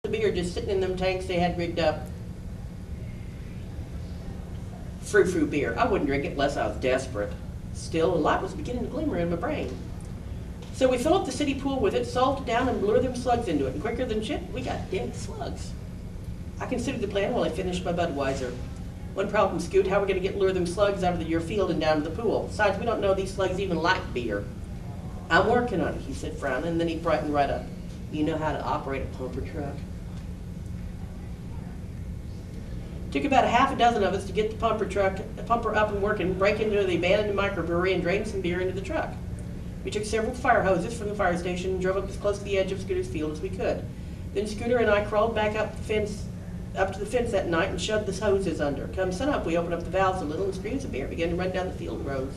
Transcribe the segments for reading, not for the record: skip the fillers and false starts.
The beer just sitting in them tanks they had rigged up. Frou-frou beer. I wouldn't drink it unless I was desperate. Still, a light was beginning to glimmer in my brain. So we fill up the city pool with it, salt it down, and lure them slugs into it. And quicker than shit, we got dead slugs. I considered the plan while I finished my Budweiser. One problem, Scoot, how are we going to lure them slugs out of your field and down to the pool? Besides, we don't know these slugs even like beer. I'm working on it, he said, frowning, and then he brightened right up. You know how to operate a pumper truck? Took about half a dozen of us to get the pumper up and working, break into the abandoned microbrewery and drain some beer into the truck. We took several fire hoses from the fire station and drove up as close to the edge of Scooter's field as we could. Then Scooter and I crawled back up to the fence that night and shoved the hoses under. Come sunup, we opened up the valves a little and streams of beer began to run down the field rows.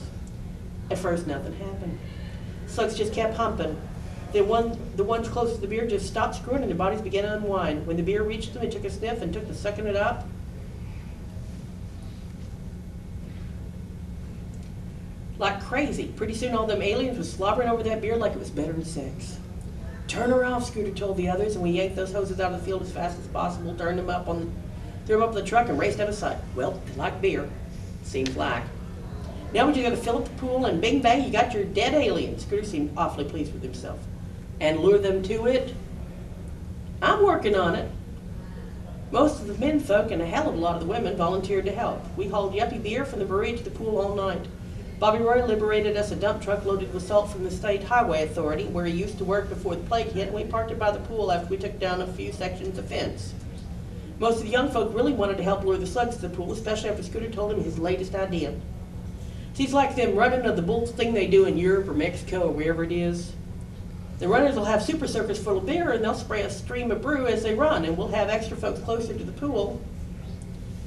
At first, nothing happened. Slugs just kept humping. Then the ones closest to the beer just stopped screwing and their bodies began to unwind. When the beer reached them, they took a sniff and took to sucking it up. Like crazy. Pretty soon all them aliens was slobbering over that beer like it was better than sex. Turn her off, Scooter told the others, and we yanked those hoses out of the field as fast as possible, threw them up on the truck and raced out of sight. Well, they like beer. Seems like. Now we just gotta fill up the pool and bing bang, you got your dead alien. Scooter seemed awfully pleased with himself. And lure them to it? I'm working on it. Most of the men folk and a hell of a lot of the women volunteered to help. We hauled yuppie beer from the brewery to the pool all night. Bobby Roy liberated us a dump truck loaded with salt from the State Highway Authority, where he used to work before the plague hit, and we parked it by the pool after we took down a few sections of fence. Most of the young folk really wanted to help lure the slugs to the pool, especially after Scooter told him his latest idea. Seems like them running of the bulls thing they do in Europe or Mexico or wherever it is. The runners will have super soakers full of beer, and they'll spray a stream of brew as they run, and we'll have extra folks closer to the pool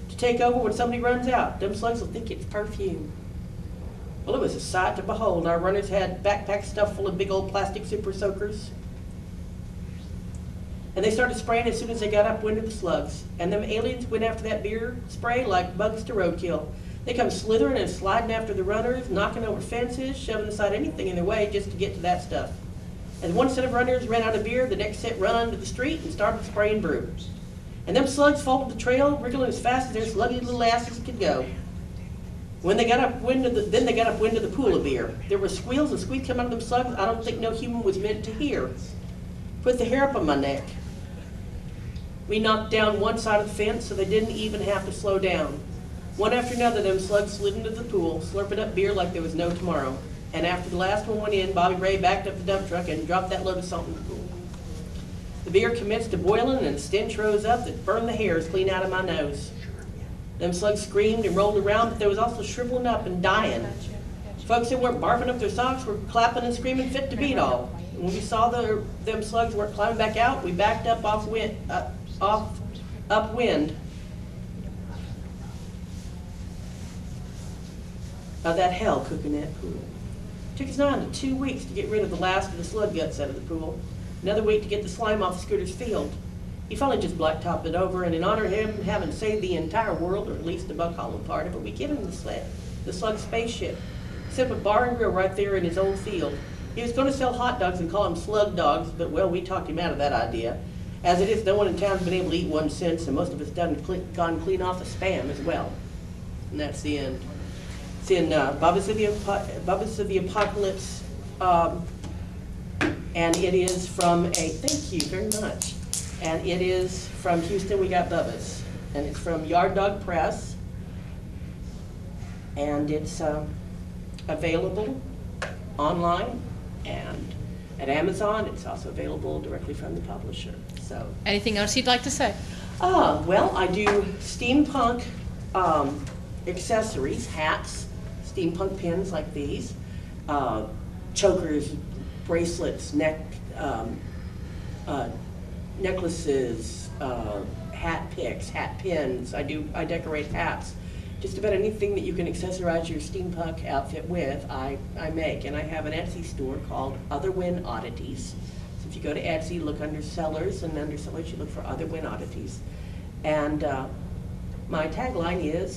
to take over when somebody runs out. Them slugs will think it's perfume. Well, it was a sight to behold. Our runners had backpacks stuffed full of big old plastic super soakers. And they started spraying as soon as they got upwind of the slugs. And them aliens went after that beer spray like bugs to roadkill. They come slithering and sliding after the runners, knocking over fences, shoving aside anything in their way just to get to that stuff. As one set of runners ran out of beer, the next set run onto the street and started spraying brew. And them slugs followed the trail, wriggling as fast as their sluggy little asses could go. When they got upwind of the pool of beer. There were squeals and squeaks coming out of them slugs I don't think no human was meant to hear. Put the hair up on my neck. We knocked down one side of the fence so they didn't even have to slow down. One after another, them slugs slid into the pool, slurping up beer like there was no tomorrow. And after the last one went in, Bobby Ray backed up the dump truck and dropped that load of salt in the pool. The beer commenced to boiling and a stench rose up that burned the hairs clean out of my nose. Them slugs screamed and rolled around, but there was also shriveling up and dying. Folks that weren't barfing up their socks were clapping and screaming fit to beat all. And when we saw them slugs weren't climbing back out, we backed up upwind of that hell cooking that pool. Took us 9 to 2 weeks to get rid of the last of the slug guts out of the pool. Another week to get the slime off Scooter's field. He finally just blacktopped it over, and in honor of him having saved the entire world, or at least the Buck Hollow part of it, we give him the slug spaceship. Set up a bar and grill right there in his old field. He was going to sell hot dogs and call them slug dogs, but well, we talked him out of that idea. As it is, no one in town's been able to eat one since, and most of us gone clean off the spam as well. And that's the end. It's in Bubba's of the Apocalypse, and it is from thank you very much. And it is from Houston, we got Bubba's. And it's from Yard Dog Press. And it's available online and at Amazon. It's also available directly from the publisher. So. Anything else you'd like to say? Well, I do steampunk accessories, hats, steampunk pins like these, chokers, bracelets, necklaces, hat picks, hat pins. I decorate hats. Just about anything that you can accessorize your steampunk outfit with, I make. And I have an Etsy store called Otherwin Oddities. So if you go to Etsy, look under sellers, and under sellers you look for Otherwin Oddities. And my tagline is,